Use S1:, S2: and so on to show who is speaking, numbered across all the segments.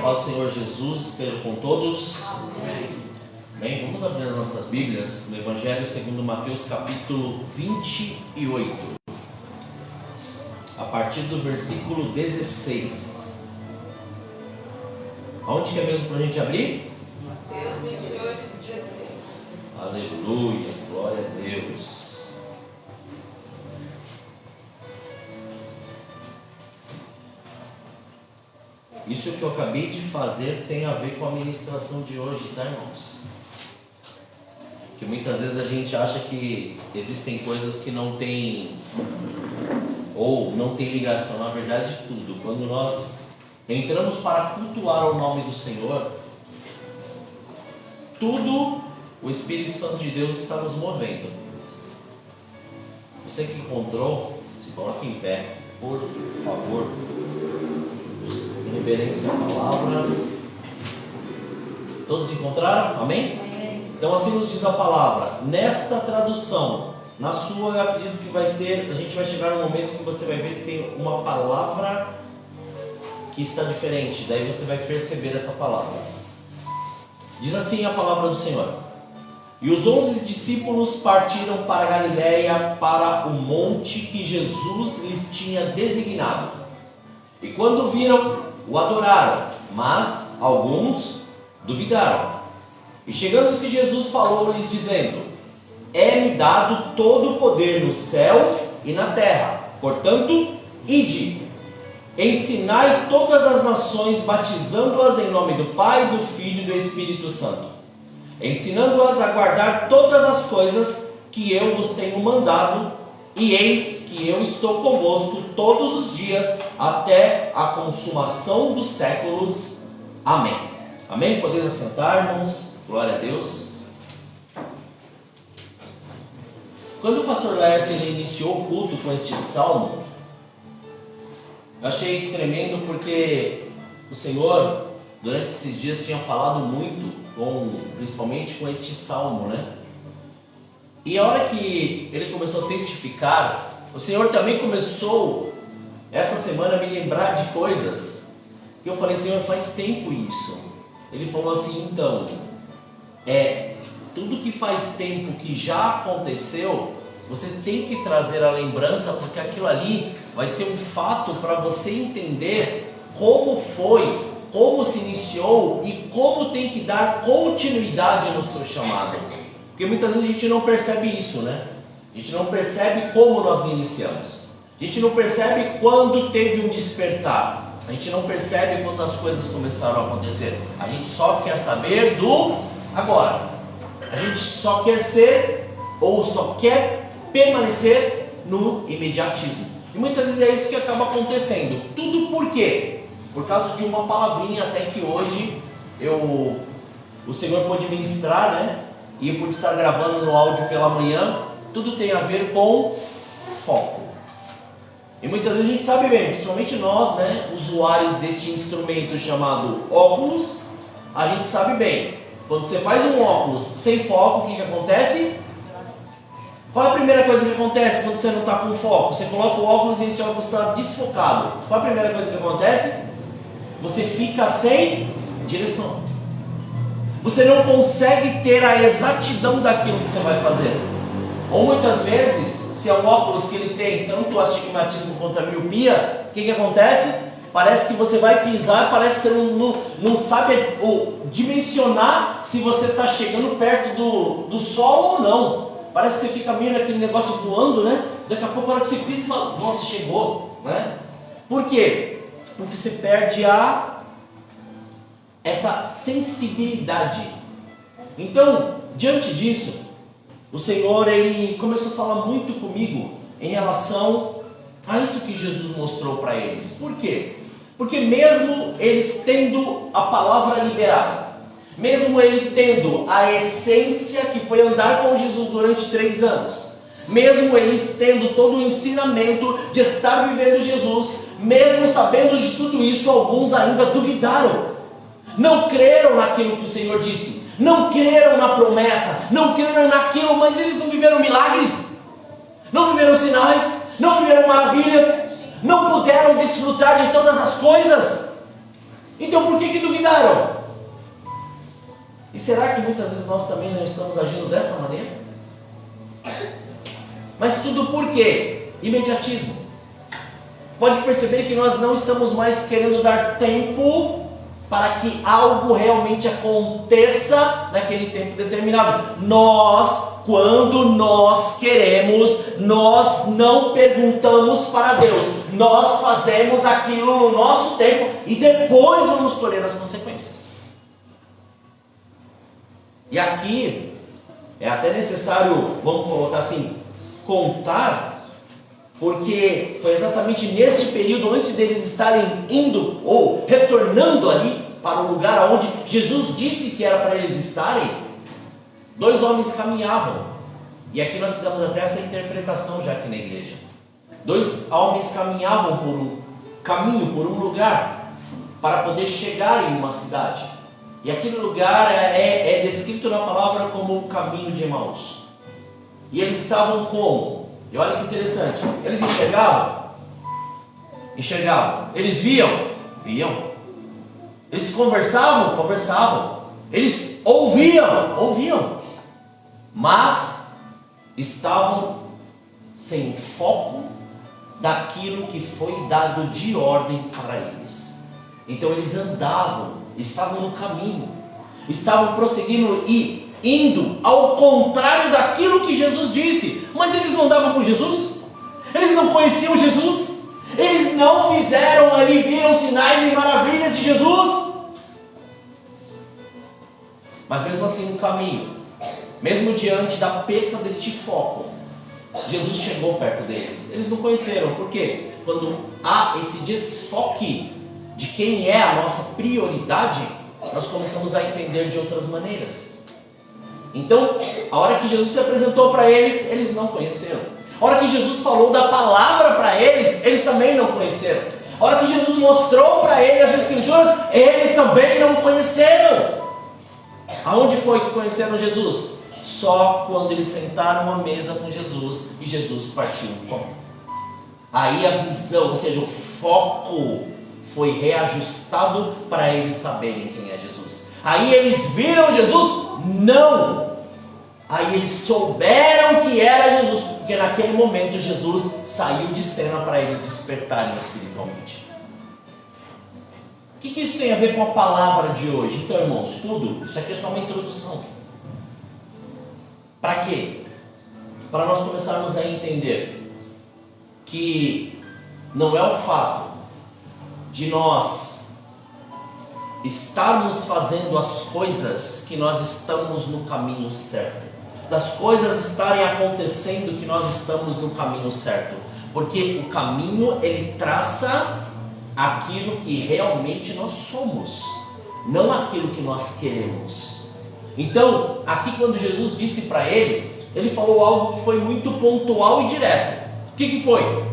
S1: paz do Senhor Jesus esteja com todos.
S2: Amém.
S1: Bem, vamos abrir as nossas Bíblias no Evangelho segundo Mateus capítulo 28, a partir do versículo 16. Aonde que é mesmo para a gente abrir?
S2: Mateus 28, 16.
S1: Aleluia, glória a Deus. Isso que eu acabei de fazer tem a ver com a ministração de hoje, tá, irmãos? Que muitas vezes a gente acha que existem coisas que não tem ou não tem ligação, na verdade tudo. Quando nós entramos para cultuar o nome do Senhor, tudo o Espírito Santo de Deus está nos movendo. Você que encontrou, se coloque em pé, por favor. Reverência à palavra. Todos encontraram? Amém?
S2: Amém.
S1: Então assim nos diz a palavra. Nesta tradução, na sua eu acredito que vai ter, a gente vai chegar no momento que você vai ver que tem uma palavra que está diferente. Daí você vai perceber essa palavra. Diz assim a palavra do Senhor: E os 11 discípulos partiram para Galiléia, para o monte que Jesus lhes tinha designado. E quando viram, o adoraram, mas alguns duvidaram. E chegando-se Jesus falou-lhes dizendo: É-me dado todo o poder no céu e na terra. Portanto, ide, ensinai todas as nações, batizando-as em nome do Pai, do Filho e do Espírito Santo, ensinando-as a guardar todas as coisas que eu vos tenho mandado, e eis que eu estou convosco todos os dias até a consumação dos séculos. Amém. Amém? Podemos assentar, irmãos? Glória a Deus. Quando o pastor Laércio iniciou o culto com este salmo, eu achei tremendo porque o Senhor, durante esses dias, tinha falado muito, principalmente com este salmo, né? E a hora que ele começou a testificar, o Senhor também começou, esta semana, a me lembrar de coisas que eu falei: Senhor, faz tempo isso. Ele falou assim: então, tudo que faz tempo que já aconteceu, você tem que trazer a lembrança, porque aquilo ali vai ser um fato para você entender como foi, como se iniciou e como tem que dar continuidade no seu chamado. Porque muitas vezes a gente não percebe isso, né? A gente não percebe como nós iniciamos. A gente não percebe quando teve um despertar. A gente não percebe quando as coisas começaram a acontecer. A gente só quer saber do agora. A gente só quer ser ou só quer permanecer no imediatismo. E muitas vezes é isso que acaba acontecendo. Tudo por quê? Por causa de uma palavrinha até que hoje o Senhor pôde ministrar, né? E por estar gravando no áudio pela manhã, tudo tem a ver com foco. E muitas vezes a gente sabe bem, principalmente nós, né, usuários deste instrumento chamado óculos, a gente sabe bem, quando você faz um óculos sem foco, o que acontece? Qual é a primeira coisa que acontece quando você não está com foco? Você coloca o óculos e esse óculos está desfocado. Qual é a primeira coisa que acontece? Você fica sem direção. Você não consegue ter a exatidão daquilo que você vai fazer. Ou muitas vezes, se é um óculos que ele tem tanto o astigmatismo quanto a miopia, o que acontece? Parece que você vai pisar, parece que você não sabe dimensionar se você está chegando perto do solo ou não. Parece que você fica meio naquele negócio voando, né? Daqui a pouco, a hora que você pisa, você fala: nossa, chegou, né? Por quê? Porque você perde essa sensibilidade. Então, diante disso, o Senhor, ele começou a falar muito comigo em relação a isso que Jesus mostrou para eles. Por quê? Porque mesmo eles tendo a palavra liberada, mesmo ele tendo a essência que foi andar com Jesus durante 3 anos, mesmo eles tendo todo o ensinamento de estar vivendo Jesus, mesmo sabendo de tudo isso, alguns ainda duvidaram. Não creram naquilo que o Senhor disse, não creram na promessa, não creram naquilo, mas eles não viveram milagres, não viveram sinais, não viveram maravilhas, não puderam desfrutar de todas as coisas. Então por que duvidaram? E será que muitas vezes nós também não estamos agindo dessa maneira? Mas tudo por quê? Imediatismo. Pode perceber que nós não estamos mais querendo dar tempo para que algo realmente aconteça naquele tempo determinado. Quando nós queremos, nós não perguntamos para Deus. Nós fazemos aquilo no nosso tempo e depois vamos colher as consequências. E aqui é até necessário, vamos colocar assim, contar, porque foi exatamente neste período, antes deles estarem indo ou retornando ali para o lugar onde Jesus disse que era para eles estarem, 2 homens caminhavam. E aqui nós fizemos até essa interpretação já aqui na igreja. 2 homens caminhavam por um caminho, por um lugar, para poder chegar em uma cidade. E aquele lugar é descrito na palavra como o caminho de Emaús. E eles estavam como? E olha que interessante, eles enxergavam. Eles viam. Eles conversavam. Eles ouviam. Mas estavam sem foco daquilo que foi dado de ordem para eles. Então eles estavam no caminho, estavam prosseguindo e indo ao contrário daquilo que Jesus disse. Mas eles não andavam com Jesus? Eles não conheciam Jesus? Eles não fizeram ali, viram sinais e maravilhas de Jesus? Mas mesmo assim no caminho, mesmo diante da perda deste foco, Jesus chegou perto deles. Eles não conheceram, por quê? Quando há esse desfoque de quem é a nossa prioridade, nós começamos a entender de outras maneiras. Então, a hora que Jesus se apresentou para eles, eles não conheceram. A hora que Jesus falou da palavra para eles, eles também não conheceram. A hora que Jesus mostrou para eles as Escrituras, eles também não conheceram. Aonde foi que conheceram Jesus? Só quando eles sentaram à mesa com Jesus e Jesus partiu o pão. Aí a visão, ou seja, o foco foi reajustado para eles saberem quem é Jesus. Aí eles viram Jesus? Não! Aí eles souberam que era Jesus, porque naquele momento Jesus saiu de cena para eles despertarem espiritualmente. O que isso tem a ver com a palavra de hoje? Então, irmãos, isso aqui é só uma introdução. Para quê? Para nós começarmos a entender que não é o fato de nós estarmos fazendo as coisas que nós estamos no caminho certo, das coisas estarem acontecendo que nós estamos no caminho certo, porque o caminho ele traça aquilo que realmente nós somos, não aquilo que nós queremos. Então, aqui quando Jesus disse para eles, ele falou algo que foi muito pontual e direto. O que foi?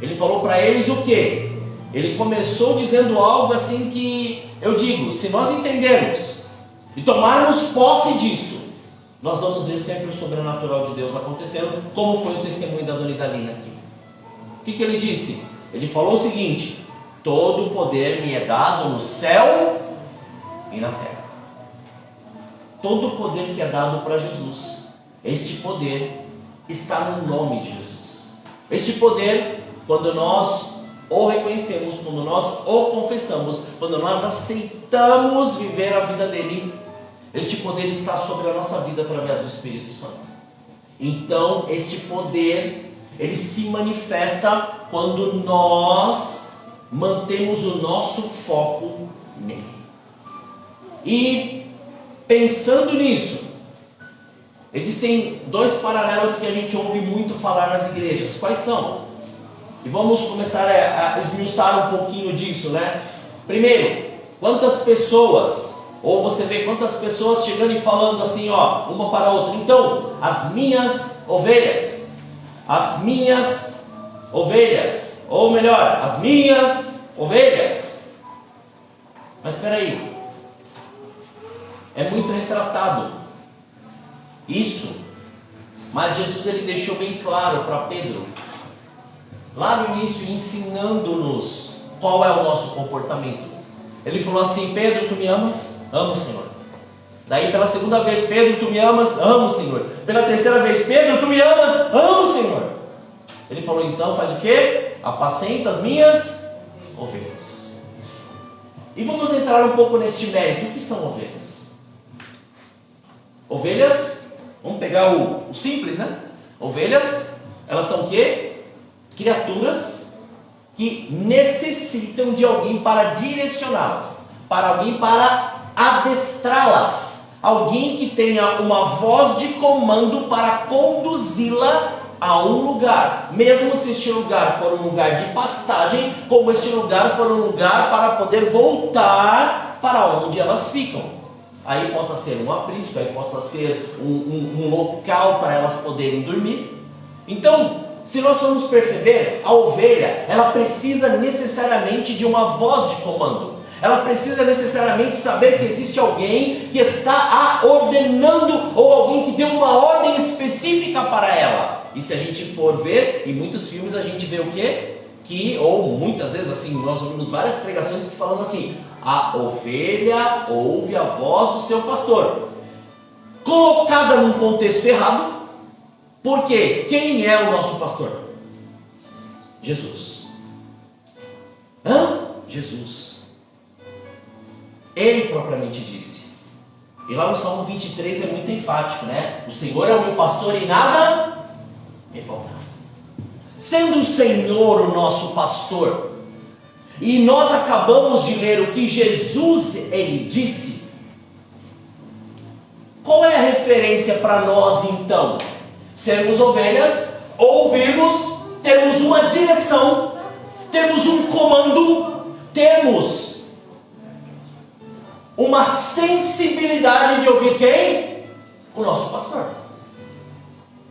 S1: Ele falou para eles o quê? Ele começou dizendo algo assim que, eu digo, se nós entendermos e tomarmos posse disso, nós vamos ver sempre o sobrenatural de Deus acontecendo, como foi o testemunho da dona Idalina aqui. O que ele disse? Ele falou o seguinte: todo o poder me é dado no céu e na terra. Todo o poder que é dado para Jesus, este poder está no nome de Jesus. Este poder, quando nós o reconhecemos, quando nós o confessamos, quando nós aceitamos viver a vida dele, este poder está sobre a nossa vida através do Espírito Santo. Então, este poder, ele se manifesta quando nós mantemos o nosso foco nele. E pensando nisso, existem 2 paralelos que a gente ouve muito falar nas igrejas. Quais são? E vamos começar a esmiuçar um pouquinho disso, né? Primeiro, quantas pessoas, ou você vê quantas pessoas chegando e falando assim, uma para a outra. Então, as minhas ovelhas, ou melhor, as minhas ovelhas. Mas espera aí, é muito retratado isso, mas Jesus ele deixou bem claro para Pedro, lá no início, ensinando-nos qual é o nosso comportamento. Ele falou assim: Pedro, tu me amas? Amo, Senhor. Daí pela segunda vez: Pedro, tu me amas? Amo, Senhor. Pela terceira vez: Pedro, tu me amas? Amo, Senhor. Ele falou: então faz o quê? Apacenta as minhas ovelhas. E vamos entrar um pouco neste mérito. O que são ovelhas? Ovelhas, vamos pegar o simples, né? Ovelhas, elas são o quê? Criaturas que necessitam de alguém para direcioná-las, para alguém para adestrá-las, alguém que tenha uma voz de comando para conduzi-la a um lugar, mesmo se este lugar for um lugar de pastagem, como este lugar for um lugar para poder voltar para onde elas ficam. Aí possa ser um aprisco, aí possa ser um local para elas poderem dormir. Então, se nós formos perceber, a ovelha, ela precisa necessariamente de uma voz de comando. Ela precisa necessariamente saber que existe alguém que está a ordenando, ou alguém que deu uma ordem específica para ela. E se a gente for ver, em muitos filmes a gente vê o quê? Ou muitas vezes assim, nós ouvimos várias pregações que falam assim: a ovelha ouve a voz do seu pastor. Colocada num contexto errado, porque quem é o nosso pastor? Jesus. Jesus. Ele propriamente disse. E lá no Salmo 23 é muito enfático, né? O Senhor é o meu pastor e nada me faltará. Sendo o Senhor o nosso pastor, e nós acabamos de ler o que Jesus ele disse, qual é a referência para nós então? Sermos ovelhas, ouvirmos, termos uma direção, termos um comando, termos uma sensibilidade de ouvir quem? O nosso pastor.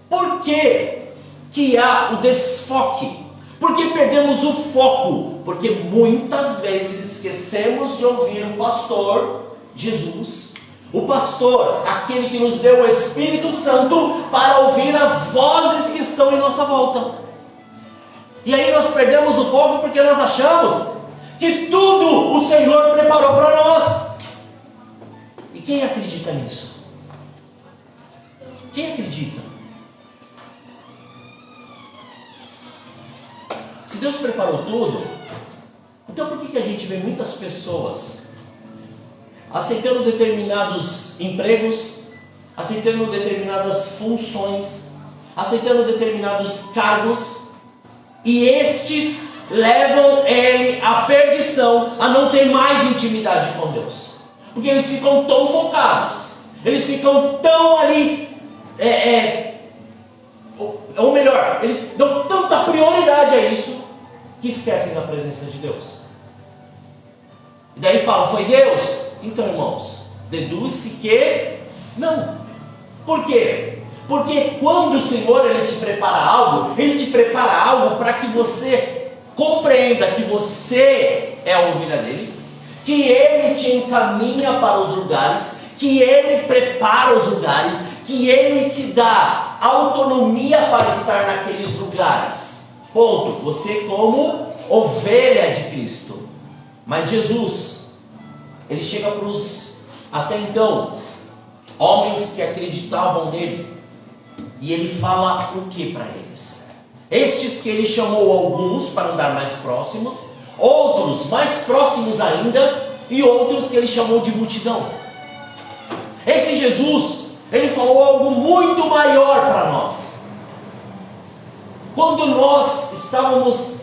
S1: Por que há o desfoque? Por que perdemos o foco? Porque muitas vezes esquecemos de ouvir o pastor, Jesus. O pastor, aquele que nos deu o Espírito Santo para ouvir as vozes que estão em nossa volta. E aí nós perdemos o foco porque nós achamos que tudo o Senhor preparou para nós. E quem acredita nisso? Quem acredita? Se Deus preparou tudo, então por que a gente vê muitas pessoas aceitando determinados empregos, aceitando determinadas funções, aceitando determinados cargos, e estes levam ele à perdição, a não ter mais intimidade com Deus? Porque eles ficam tão focados, eles ficam tão ali, ou melhor, eles dão tanta prioridade a isso, que esquecem da presença de Deus. E daí fala: foi Deus? Então, irmãos, deduz-se que não. Por quê? Porque quando o Senhor ele te prepara algo, Ele te prepara algo para que você compreenda que você é a ovelha dele, que Ele te encaminha para os lugares, que Ele prepara os lugares, que Ele te dá autonomia para estar naqueles lugares. Ponto. Você como ovelha de Cristo. Mas Jesus, Ele chega para os, até então, homens que acreditavam nele, e Ele fala o que para eles? Estes que Ele chamou alguns para andar mais próximos, outros mais próximos ainda, e outros que Ele chamou de multidão. Esse Jesus, Ele falou algo muito maior para nós. Quando nós estávamos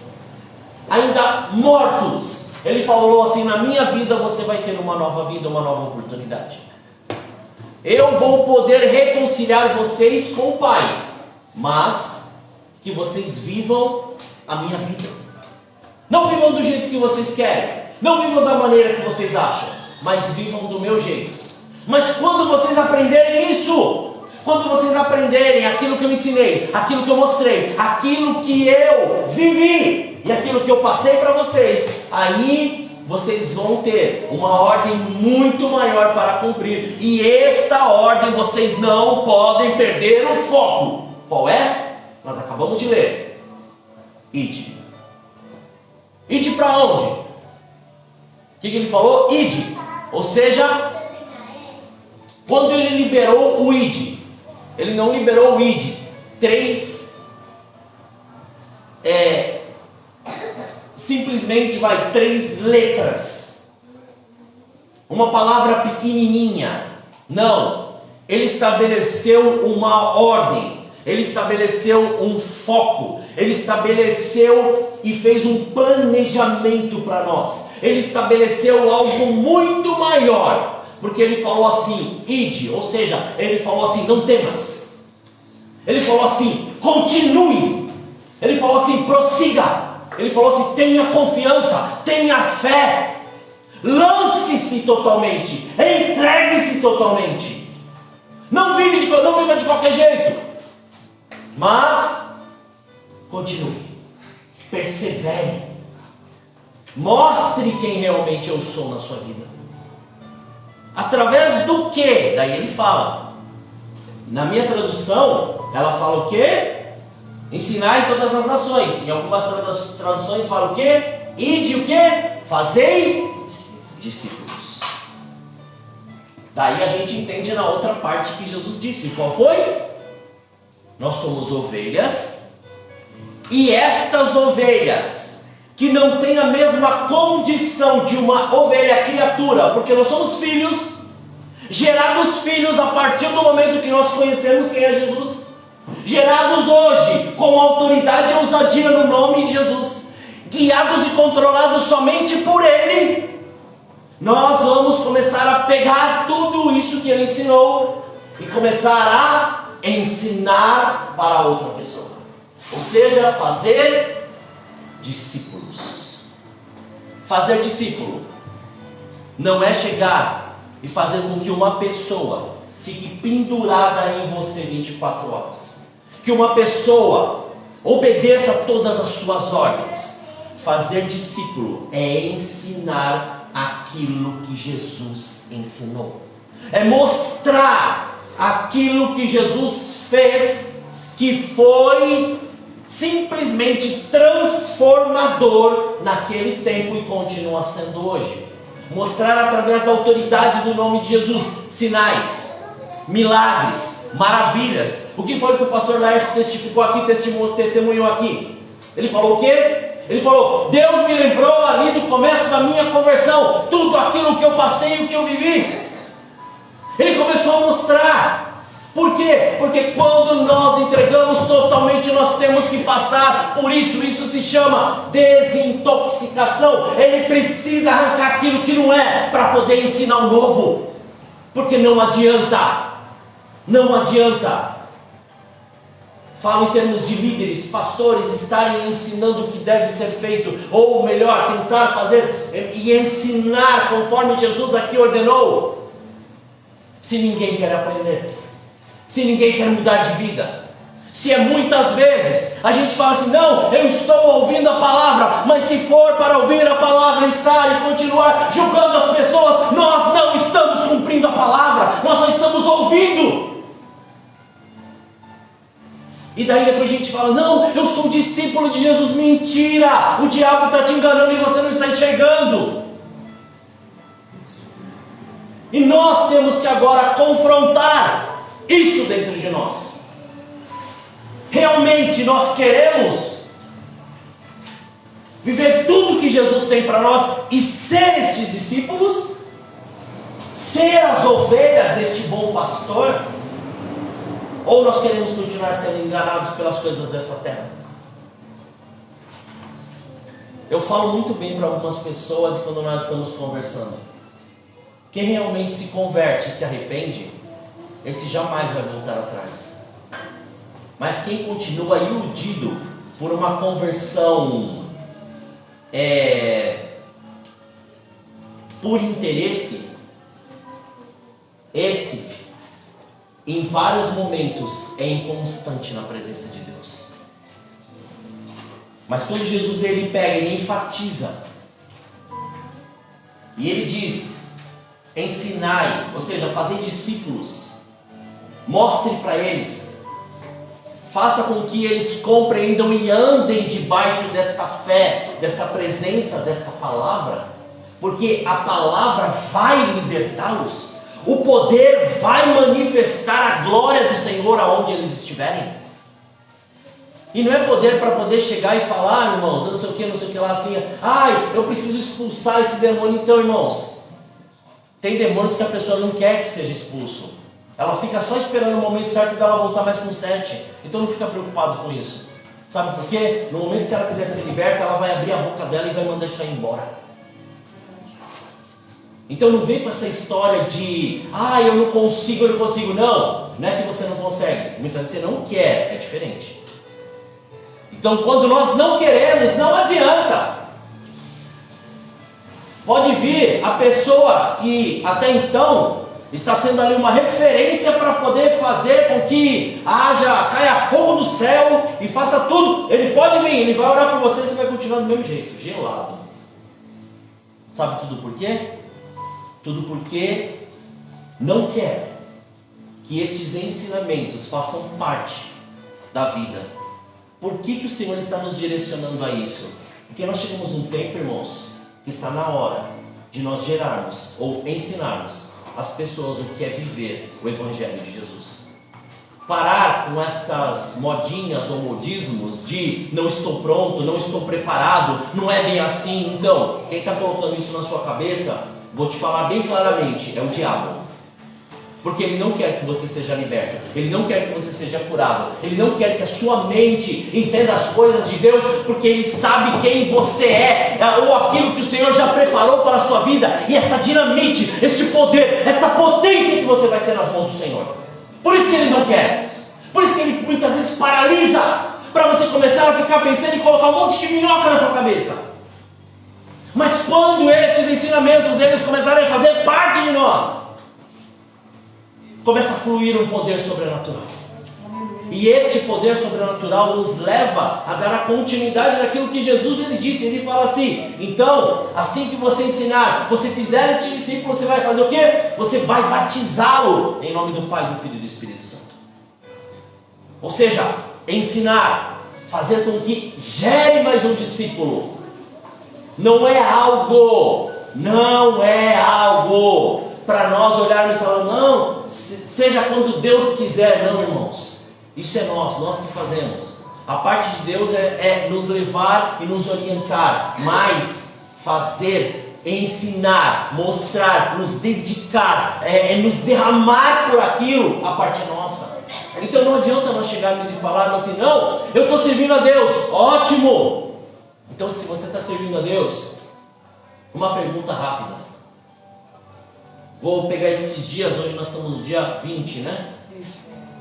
S1: ainda mortos, Ele falou assim: na minha vida você vai ter uma nova vida, uma nova oportunidade. Eu vou poder reconciliar vocês com o Pai, mas que vocês vivam a minha vida. Não vivam do jeito que vocês querem, não vivam da maneira que vocês acham, mas vivam do meu jeito. Mas quando vocês aprenderem isso, quando vocês aprenderem aquilo que eu ensinei, aquilo que eu mostrei, aquilo que eu vivi e aquilo que eu passei para vocês, aí vocês vão ter uma ordem muito maior para cumprir. E esta ordem vocês não podem perder o foco. Qual é? Nós acabamos de ler. Ide. Ide para onde? O que ele falou? Ide. Ou seja, quando ele liberou o ide, ele não liberou o ide. Simplesmente três letras. Uma palavra pequenininha. Não. Ele estabeleceu uma ordem. Ele estabeleceu um foco. Ele estabeleceu e fez um planejamento para nós. Ele estabeleceu algo muito maior. Porque ele falou assim, ide. Ou seja, ele falou assim, não temas. Ele falou assim, continue. Ele falou assim, prossiga. Ele falou assim, tenha confiança, tenha fé. Lance-se totalmente. Entregue-se totalmente. Não viva de qualquer jeito. Mas continue, persevere, mostre quem realmente eu sou na sua vida. Através do que? Daí ele fala. Na minha tradução, ela fala o que? Ensinai todas as nações. Em algumas traduções fala o que? Ide o que? Fazei discípulos. Daí a gente entende na outra parte que Jesus disse. Qual foi? Nós somos ovelhas, e estas ovelhas, que não têm a mesma condição de uma ovelha criatura, porque nós somos filhos, gerados filhos a partir do momento que nós conhecemos quem é Jesus, gerados hoje com autoridade e ousadia no nome de Jesus, guiados e controlados somente por Ele. Nós vamos começar a pegar tudo isso que Ele ensinou e começar a ensinar para outra pessoa, ou seja, fazer discípulos. Fazer discípulo não é chegar e fazer com que uma pessoa fique pendurada em você 24 horas, que uma pessoa obedeça todas as suas ordens. Fazer discípulo é ensinar aquilo que Jesus ensinou, é mostrar aquilo que Jesus fez, que foi simplesmente transformador naquele tempo e continua sendo hoje. Mostrar através da autoridade do nome de Jesus sinais, milagres, maravilhas. O que foi que o pastor Laércio testificou aqui, testemunhou aqui? Ele falou o quê? Ele falou, Deus me lembrou ali do começo da minha conversão, tudo aquilo que eu passei e o que eu vivi. Ele começou a mostrar. Por quê? Porque quando nós entregamos totalmente, nós temos que passar por isso. Isso se chama desintoxicação. Ele precisa arrancar aquilo que não é, para poder ensinar o novo. Porque não adianta. Não adianta. Falo em termos de líderes, pastores estarem ensinando o que deve ser feito, ou melhor, tentar fazer e ensinar conforme Jesus aqui ordenou. Se ninguém quer aprender, se ninguém quer mudar de vida, se é muitas vezes a gente fala assim, não, eu estou ouvindo a palavra, mas se for para ouvir a palavra, estar e continuar julgando as pessoas, nós não estamos cumprindo a palavra, nós só estamos ouvindo. E daí depois a gente fala, não, eu sou discípulo de Jesus. Mentira, o diabo está te enganando e você não está enxergando. E nós temos que agora confrontar isso dentro de nós. Realmente nós queremos viver tudo que Jesus tem para nós e ser estes discípulos? Ser as ovelhas deste bom pastor? Ou nós queremos continuar sendo enganados pelas coisas dessa terra? Eu falo muito bem para algumas pessoas quando nós estamos conversando. Quem realmente se converte e se arrepende, esse jamais vai voltar atrás. Mas quem continua iludido por uma conversão por interesse, esse em vários momentos é inconstante na presença de Deus. Mas quando Jesus ele pega, ele enfatiza e ele diz: ensinai, ou seja, fazer discípulos, mostre para eles, faça com que eles compreendam e andem debaixo desta fé, desta presença, desta palavra. Porque a palavra vai libertá-los. O poder vai manifestar a glória do Senhor aonde eles estiverem. E não é poder para poder chegar e falar, irmãos, eu não sei o que lá, assim, eu preciso expulsar esse demônio. Então, irmãos, tem demônios que a pessoa não quer que seja expulso. Ela fica só esperando o momento certo dela voltar mais com 7. Então não fica preocupado com isso. Sabe por quê? No momento que ela quiser ser liberta, ela vai abrir a boca dela e vai mandar isso aí embora. Então não vem com essa história de eu não consigo. Não é que você não consegue, muitas vezes você não quer, é diferente. Então quando nós não queremos, não adianta. Pode vir a pessoa que até então está sendo ali uma referência para poder fazer com que caia fogo do céu e faça tudo. Ele pode vir, ele vai orar por você e você vai continuar do mesmo jeito, gelado. Sabe tudo por quê? Tudo porque não quer que estes ensinamentos façam parte da vida. Por que o Senhor está nos direcionando a isso? Porque nós chegamos num tempo, irmãos, que está na hora de nós gerarmos ou ensinarmos as pessoas o que é viver o Evangelho de Jesus. Parar com essas modinhas ou modismos de não estou pronto, não estou preparado, não é bem assim. Então, quem está colocando isso na sua cabeça, vou te falar bem claramente, é o diabo. Porque ele não quer que você seja liberto, ele não quer que você seja curado, ele não quer que a sua mente entenda as coisas de Deus, porque ele sabe quem você é, ou aquilo que o Senhor já preparou para a sua vida, e esta dinamite, este poder, esta potência que você vai ser nas mãos do Senhor. Por isso que ele não quer, por isso que ele muitas vezes paralisa, para você começar a ficar pensando em colocar um monte de minhoca na sua cabeça. Mas quando estes ensinamentos eles começarem a fazer parte de nós, começa a fluir um poder sobrenatural. E este poder sobrenatural nos leva a dar a continuidade daquilo que Jesus ele disse. Ele fala assim: então, assim que você ensinar, você fizer este discípulo, você vai fazer o quê? Você vai batizá-lo em nome do Pai, do Filho e do Espírito Santo. Ou seja, ensinar, fazer com que gere mais um discípulo. Não é algo para nós olharmos e falar, não, seja quando Deus quiser. Não, irmãos, isso é nós que fazemos. A parte de Deus é nos levar e nos orientar, mas fazer, ensinar, mostrar, nos dedicar, nos derramar por aquilo, a parte é nossa. Então não adianta nós chegarmos e falarmos assim, não, eu estou servindo a Deus, ótimo. Então se você está servindo a Deus, uma pergunta rápida. Vou pegar esses dias, hoje nós estamos no dia 20, né?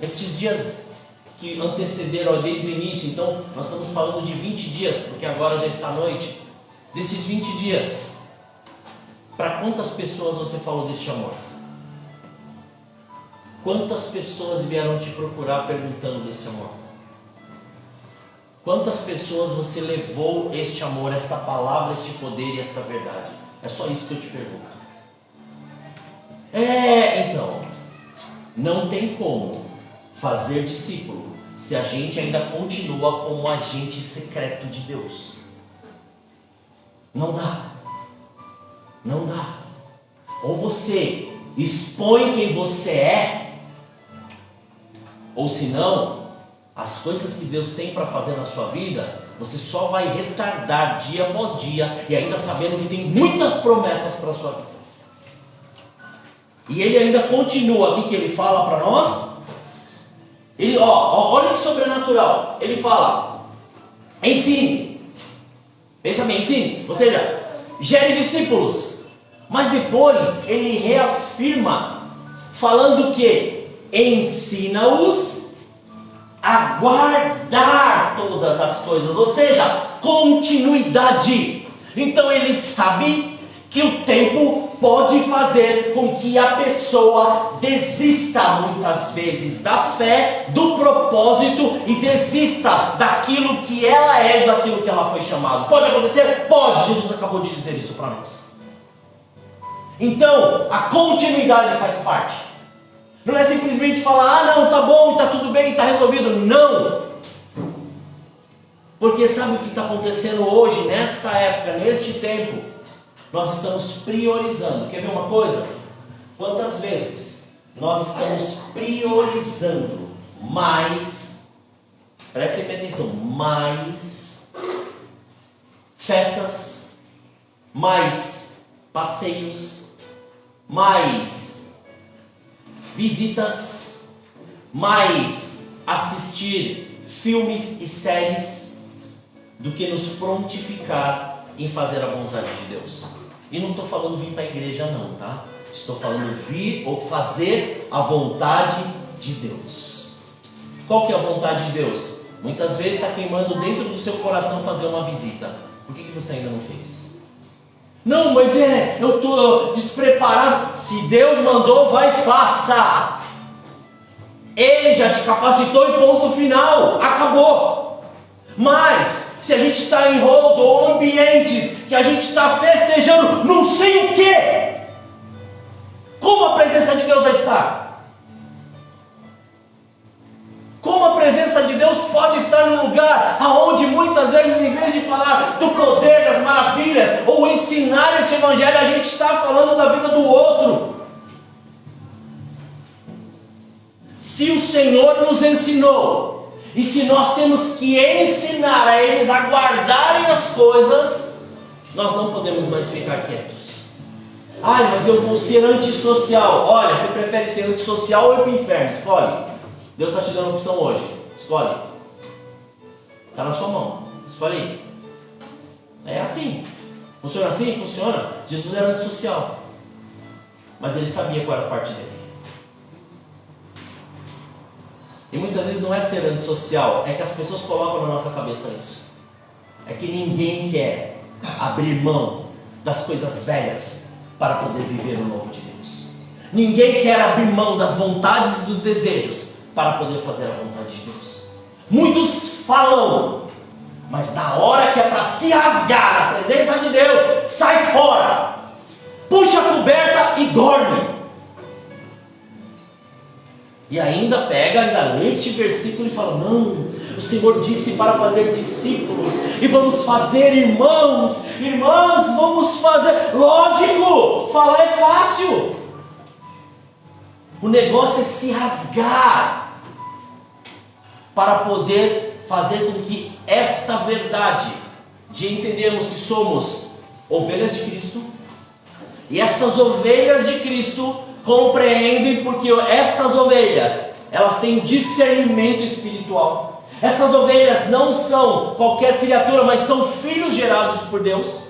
S1: Estes dias que antecederam desde o início, então nós estamos falando de 20 dias, porque agora já está à noite. Desses 20 dias, para quantas pessoas você falou deste amor? Quantas pessoas vieram te procurar perguntando desse amor? Quantas pessoas você levou este amor, esta palavra, este poder e esta verdade? É só isso que eu te pergunto. Então, não tem como fazer discípulo se a gente ainda continua como agente secreto de Deus. Não dá. Não dá. Ou você expõe quem você é, ou senão, as coisas que Deus tem para fazer na sua vida, você só vai retardar dia após dia, e ainda sabendo que tem muitas promessas para a sua vida. E ele ainda continua aqui que ele fala para nós. Ele, olha que sobrenatural. Ele fala, ensine. Pensa bem, ensine. Ou seja, gere discípulos. Mas depois ele reafirma, falando que ensina-os a guardar todas as coisas. Ou seja, continuidade. Então ele sabe que o tempo pode fazer com que a pessoa desista muitas vezes da fé, do propósito e desista daquilo que ela é, daquilo que ela foi chamada. Pode acontecer? Pode. Jesus acabou de dizer isso para nós. Então, a continuidade faz parte. Não é simplesmente falar, não, tá bom, tá tudo bem, tá resolvido. Não. Porque sabe o que está acontecendo hoje, nesta época, neste tempo? Nós estamos priorizando. Quer ver uma coisa? Quantas vezes nós estamos priorizando mais, prestem bem atenção, mais festas, mais passeios, mais visitas, mais assistir filmes e séries, do que nos prontificar em fazer a vontade de Deus. E não estou falando vir para a igreja não, tá? Estou falando vir ou fazer a vontade de Deus. Qual que é a vontade de Deus? Muitas vezes está queimando dentro do seu coração fazer uma visita. Por que você ainda não fez? Não, mas eu estou despreparado. Se Deus mandou, vai, faça. Ele já te capacitou e ponto final. Acabou. Mas se a gente está em rodo ou ambientes que a gente está festejando não sei o que, como a presença de Deus vai estar? Como a presença de Deus pode estar num lugar aonde muitas vezes, em vez de falar do poder, das maravilhas, ou ensinar esse evangelho, a gente está falando da vida do outro? Se o Senhor nos ensinou, e se nós temos que ensinar a eles a guardarem as coisas, nós não podemos mais ficar quietos. Ai, mas eu vou ser antissocial. Olha, você prefere ser antissocial ou ir para o inferno? Escolhe. Deus está te dando a opção hoje. Escolhe. Está na sua mão. Escolhe aí. É assim. Funciona assim? Funciona. Jesus era antissocial, mas ele sabia qual era a parte dele. E muitas vezes não é ser antissocial, é que as pessoas colocam na nossa cabeça isso. É que ninguém quer abrir mão das coisas velhas para poder viver o novo de Deus. Ninguém quer abrir mão das vontades e dos desejos para poder fazer a vontade de Deus. Muitos falam, mas na hora que é para se rasgar na presença de Deus, sai fora, puxa a coberta e dorme. E ainda lê este versículo e fala, não, o Senhor disse para fazer discípulos, e vamos fazer irmãs, vamos fazer. Lógico, falar é fácil, o negócio é se rasgar, para poder fazer com que esta verdade, de entendermos que somos ovelhas de Cristo, e estas ovelhas de Cristo compreendem, porque estas ovelhas, elas têm discernimento espiritual. Estas ovelhas não são qualquer criatura, mas são filhos gerados por Deus.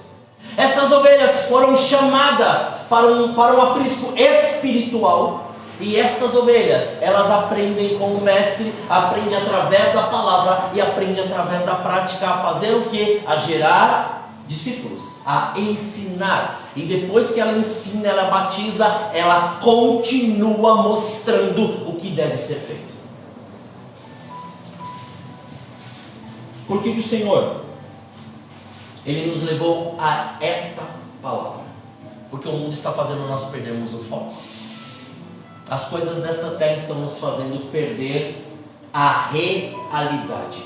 S1: Estas ovelhas foram chamadas para um aprisco espiritual. E estas ovelhas, elas aprendem com o mestre, aprendem através da palavra e aprendem através da prática a fazer o que? A gerar discípulos, a ensinar. E depois que ela ensina, ela batiza, ela continua mostrando o que deve ser feito. Por que o Senhor, Ele nos levou a esta palavra? Porque o mundo está fazendo nós perdermos o foco. As coisas desta terra estão nos fazendo perder a realidade.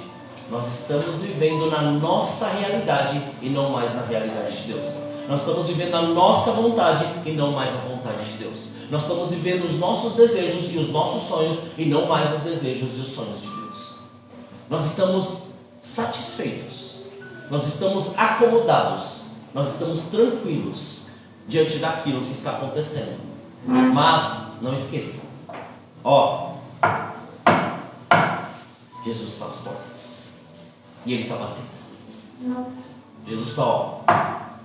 S1: Nós estamos vivendo na nossa realidade e não mais na realidade de Deus. Nós estamos vivendo a nossa vontade e não mais a vontade de Deus. Nós estamos vivendo os nossos desejos e os nossos sonhos e não mais os desejos e os sonhos de Deus. Nós estamos satisfeitos, nós estamos acomodados, nós estamos tranquilos diante daquilo que está acontecendo. Mas não esqueça, Jesus está às portas e Ele está batendo. Jesus está,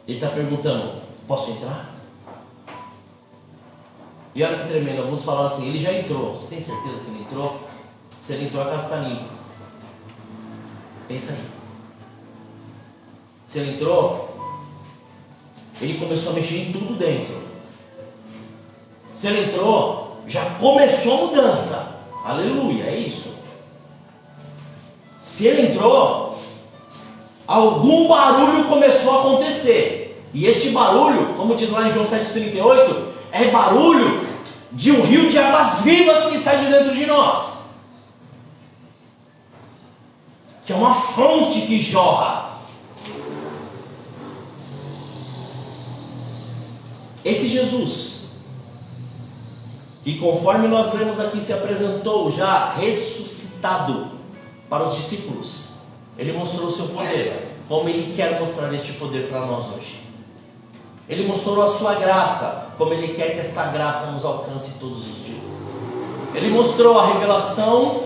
S1: Ele está perguntando, posso entrar? E olha que tremendo, alguns falam assim, ele já entrou. Você tem certeza que ele entrou? Se ele entrou, a casa está limpa. Pensa aí. Se ele entrou, ele começou a mexer em tudo dentro. Se ele entrou, já começou a mudança. Aleluia, é isso. Se ele entrou, algum barulho começou a acontecer. E este barulho, como diz lá em João 7,38, é barulho de um rio de águas vivas que sai de dentro de nós. que é uma fonte que jorra. Esse Jesus, que conforme nós lemos aqui, se apresentou já ressuscitado para os discípulos, ele mostrou o seu poder, como ele quer mostrar este poder para nós hoje. Ele mostrou a sua graça, como ele quer que esta graça nos alcance todos os dias. Ele mostrou a revelação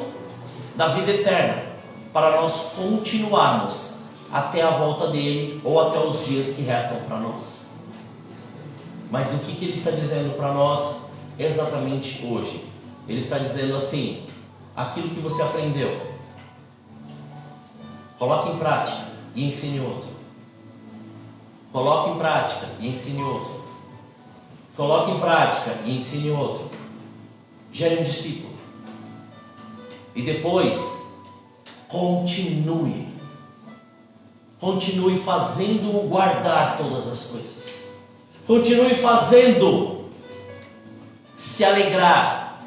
S1: da vida eterna, para nós continuarmos até a volta dele, ou até os dias que restam para nós. Mas o que ele está dizendo para nós exatamente hoje? Ele está dizendo assim: aquilo que você aprendeu, coloque em prática e ensine outro. Coloque em prática e ensine outro. Coloque em prática e ensine outro. Gere um discípulo. E depois, continue. Continue fazendo guardar todas as coisas. Continue fazendo se alegrar.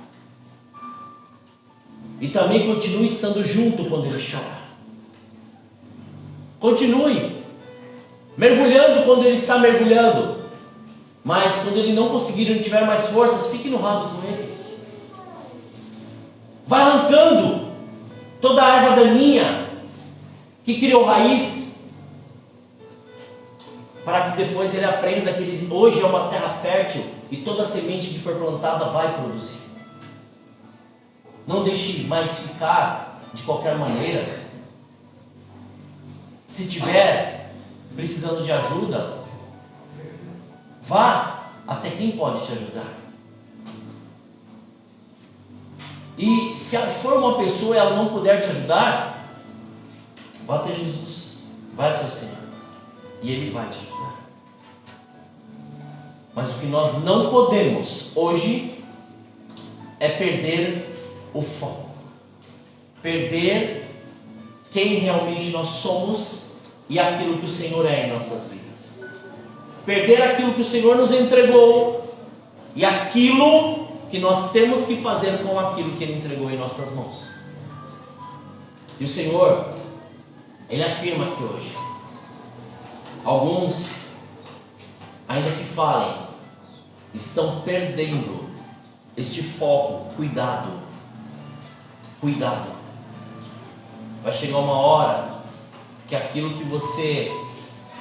S1: E também continue estando junto quando ele chorar. Continue mergulhando quando ele está mergulhando. Mas quando ele não conseguir, não tiver mais forças, fique no raso com ele. Vai arrancando toda a erva daninha que criou raiz, para que depois ele aprenda que ele hoje é uma terra fértil e toda semente que for plantada vai produzir. Não deixe mais ficar de qualquer maneira. Se tiver precisando de ajuda, vá até quem pode te ajudar. E se for uma pessoa e ela não puder te ajudar, vá até Jesus, vai até o Senhor, e Ele vai te ajudar. Mas o que nós não podemos hoje é perder o foco, perder quem realmente nós somos e aquilo que o Senhor é em nossas vidas. Perder aquilo que o Senhor nos entregou e aquilo que nós temos que fazer com aquilo que Ele entregou em nossas mãos. E o Senhor, Ele afirma aqui hoje: alguns, ainda que falem, estão perdendo este foco. Cuidado, cuidado. Vai chegar uma hora que aquilo que você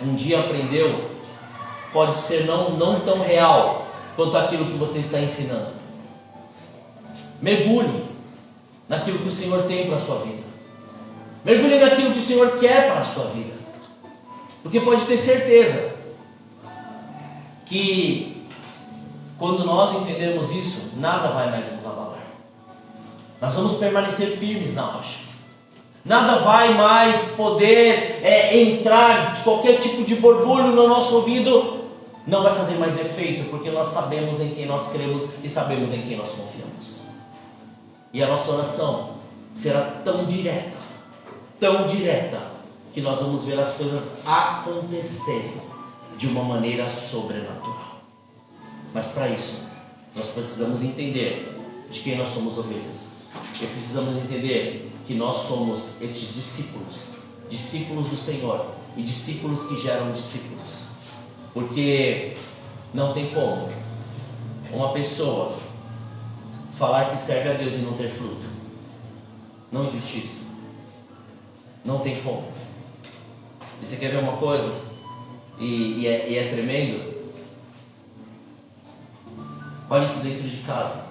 S1: um dia aprendeu pode ser não tão real quanto aquilo que você está ensinando. Mergulhe naquilo que o Senhor tem para a sua vida. Mergulhe naquilo que o Senhor quer para a sua vida. Porque pode ter certeza que quando nós entendermos isso, nada vai mais nos abalar. Nós vamos permanecer firmes na rocha. Nada vai mais poder entrar de qualquer tipo de borbulho no nosso ouvido. Não vai fazer mais efeito, porque nós sabemos em quem nós cremos e sabemos em quem nós confiamos. E a nossa oração será tão direta, que nós vamos ver as coisas acontecerem de uma maneira sobrenatural. Mas para isso, nós precisamos entender de quem nós somos ovelhas. E precisamos entender que nós somos estes discípulos, discípulos do Senhor e discípulos que geram discípulos. Porque não tem como uma pessoa falar que serve a Deus e não ter fruto. Não existe isso. Não tem como. E você quer ver uma coisa? E é tremendo? Olha isso dentro de casa.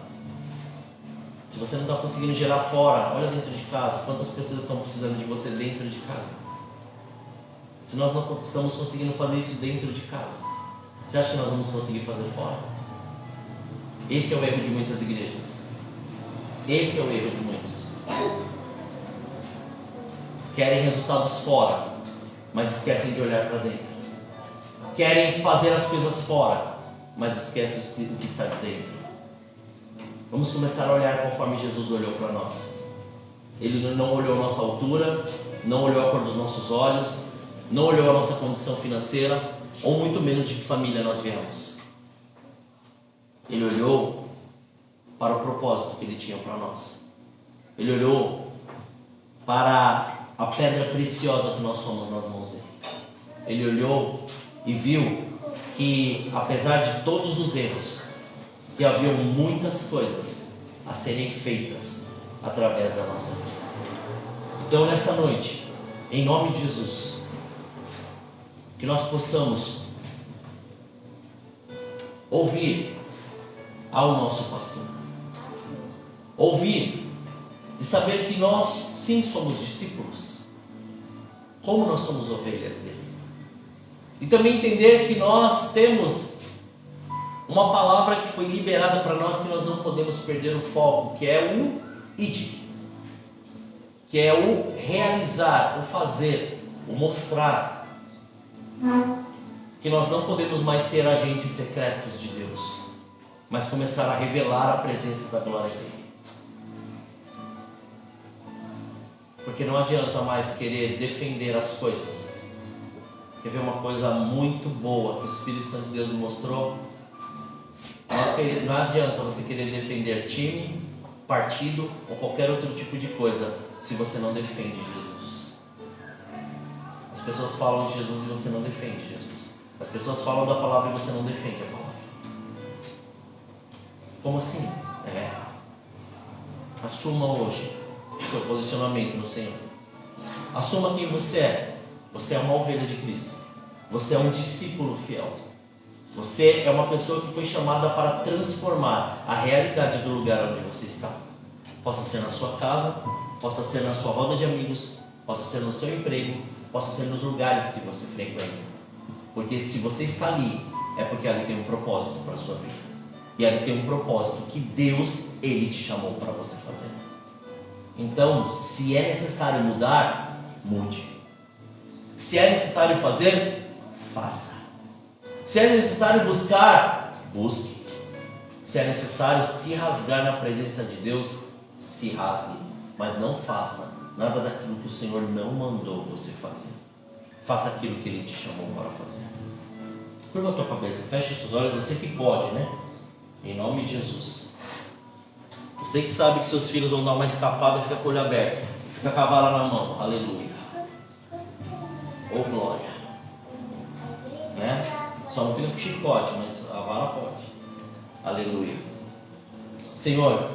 S1: Se você não está conseguindo gerar fora, olha dentro de casa. Quantas pessoas estão precisando de você dentro de casa? Se nós não estamos conseguindo fazer isso dentro de casa, você acha que nós vamos conseguir fazer fora? Esse é o erro de muitas igrejas. Esse é o erro de muitos. Querem resultados fora, mas esquecem de olhar para dentro. Querem fazer as coisas fora, mas esquecem o que está dentro. Vamos começar a olhar conforme Jesus olhou para nós. Ele não olhou a nossa altura, não olhou a cor dos nossos olhos, não olhou a nossa condição financeira, ou muito menos de que família nós viemos. Ele olhou para o propósito que Ele tinha para nós. Ele olhou para a pedra preciosa que nós somos nas mãos dele. Ele olhou e viu que, apesar de todos os erros, que haviam muitas coisas a serem feitas através da nossa vida. Então, nessa noite, em nome de Jesus, que nós possamos ouvir ao nosso pastor, ouvir e saber que nós sim somos discípulos, como nós somos ovelhas dele, e também entender que nós temos uma palavra que foi liberada para nós, que nós não podemos perder o foco, que é o id, que é o realizar, o fazer, o mostrar, que nós não podemos mais ser agentes secretos de Deus, mas começar a revelar a presença da glória dele. Porque não adianta mais querer defender as coisas. Quer ver uma coisa muito boa que o Espírito Santo de Deus me mostrou? Não adianta você querer defender time, partido ou qualquer outro tipo de coisa se você não defende Jesus. As pessoas falam de Jesus e você não defende Jesus. As pessoas falam da palavra e você não defende a palavra. Como assim? Assuma hoje o seu posicionamento no Senhor. Assuma quem você é. Você é uma ovelha de Cristo. Você é um discípulo fiel. Você é uma pessoa que foi chamada para transformar a realidade do lugar onde você está. Possa ser na sua casa, possa ser na sua roda de amigos, possa ser no seu emprego, possa ser nos lugares que você frequenta. Porque se você está ali, é porque ali tem um propósito para a sua vida. E ali tem um propósito que Deus, Ele te chamou para você fazer. Então, se é necessário mudar, mude. Se é necessário fazer, faça. Se é necessário buscar, busque. Se é necessário se rasgar na presença de Deus, se rasgue. Mas não faça nada daquilo que o Senhor não mandou você fazer. Faça aquilo que Ele te chamou para fazer. Curva a tua cabeça, feche os seus olhos, você que pode, né? Em nome de Jesus. Você que sabe que seus filhos vão dar uma escapada, fica com o olho aberto. Fica com a vara na mão. Aleluia. Oh glória. Né? Só não fica com chicote, mas a vara pode. Aleluia. Senhor,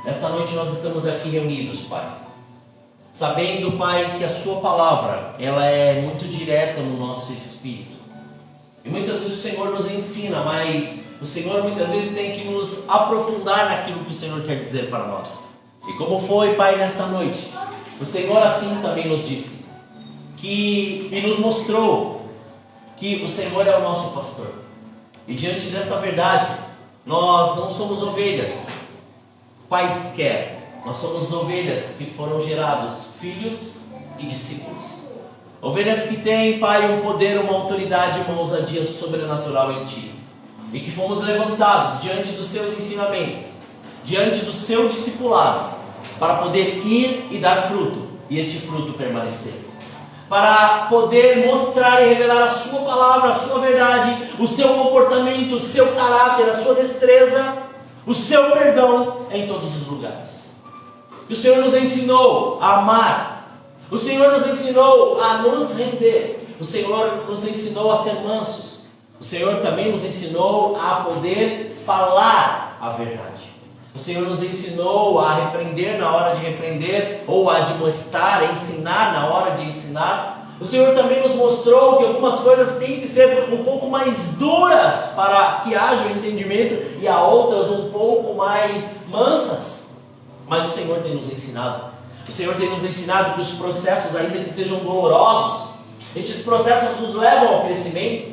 S1: nesta noite nós estamos aqui reunidos, Pai. Sabendo, Pai, que a Sua palavra, ela é muito direta no nosso espírito. E muitas vezes o Senhor nos ensina, mas o Senhor muitas vezes tem que nos aprofundar naquilo que o Senhor quer dizer para nós. E como foi, Pai, nesta noite, o Senhor assim também nos disse, e nos mostrou que o Senhor é o nosso pastor. E diante desta verdade, nós não somos ovelhas quaisquer, nós somos ovelhas que foram gerados filhos e discípulos. Ovelhas que têm, Pai, um poder, uma autoridade, uma ousadia sobrenatural em Ti. E que fomos levantados diante dos Seus ensinamentos, diante do Seu discipulado, para poder ir e dar fruto, e este fruto permanecer. Para poder mostrar e revelar a Sua palavra, a Sua verdade, o Seu comportamento, o Seu caráter, a Sua destreza, o Seu perdão em todos os lugares. E o Senhor nos ensinou a amar. O Senhor nos ensinou a nos render. O Senhor nos ensinou a ser mansos. O Senhor também nos ensinou a poder falar a verdade. O Senhor nos ensinou a repreender na hora de repreender, ou a admoestar, a ensinar na hora de ensinar. O Senhor também nos mostrou que algumas coisas têm que ser um pouco mais duras para que haja o entendimento, e há outras um pouco mais mansas. Mas o Senhor tem nos ensinado. O Senhor tem nos ensinado que os processos, ainda que sejam dolorosos, estes processos nos levam ao crescimento.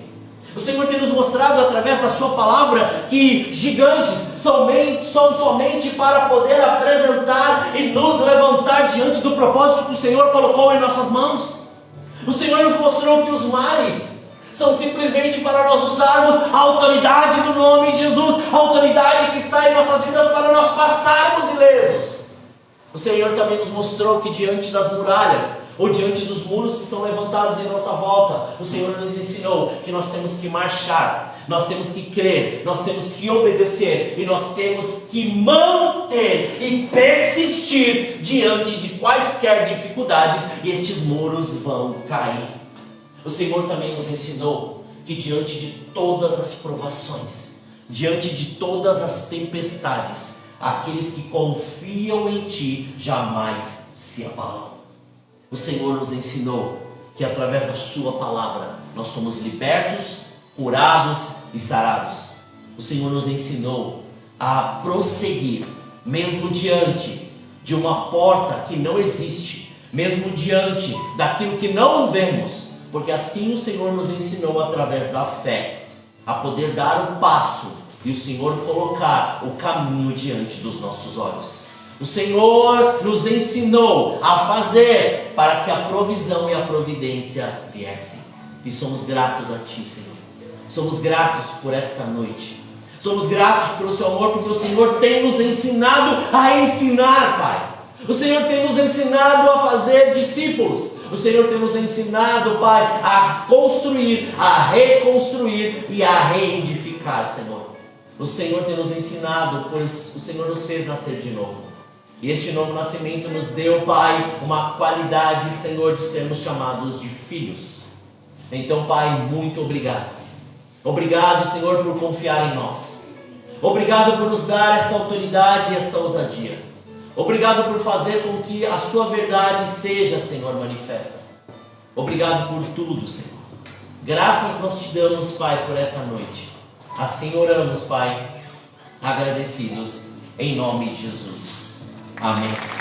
S1: O Senhor tem nos mostrado através da Sua palavra que gigantes são somente para poder apresentar e nos levantar diante do propósito que o Senhor colocou em nossas mãos. O Senhor nos mostrou que os mares são simplesmente para nós usarmos a autoridade do nome de Jesus, a autoridade que está em nossas vidas para nós passarmos ilesos. O Senhor também nos mostrou que diante das muralhas, ou diante dos muros que são levantados em nossa volta, o Senhor nos ensinou que nós temos que marchar, nós temos que crer, nós temos que obedecer, e nós temos que manter e persistir diante de quaisquer dificuldades, e estes muros vão cair. O Senhor também nos ensinou que diante de todas as provações, diante de todas as tempestades, aqueles que confiam em Ti jamais se abalam. O Senhor nos ensinou que através da Sua palavra nós somos libertos, curados e sarados. O Senhor nos ensinou a prosseguir, mesmo diante de uma porta que não existe, mesmo diante daquilo que não vemos, porque assim o Senhor nos ensinou através da fé a poder dar o passo e o Senhor colocar o caminho diante dos nossos olhos. O Senhor nos ensinou a fazer para que a provisão e a providência viessem. E somos gratos a Ti, Senhor. Somos gratos por esta noite. Somos gratos pelo Seu amor, porque o Senhor tem nos ensinado a ensinar, Pai. O Senhor tem nos ensinado a fazer discípulos. O Senhor tem nos ensinado, Pai, a construir, a reconstruir e a reedificar, Senhor. O Senhor tem nos ensinado, pois o Senhor nos fez nascer de novo. E este novo nascimento nos deu, Pai, uma qualidade, Senhor, de sermos chamados de filhos. Então, Pai, muito obrigado. Obrigado, Senhor, por confiar em nós. Obrigado por nos dar esta autoridade e esta ousadia. Obrigado por fazer com que a Sua verdade seja, Senhor, manifesta. Obrigado por tudo, Senhor. Graças nós Te damos, Pai, por essa noite. Assim oramos, Pai, agradecidos, em nome de Jesus. Amém.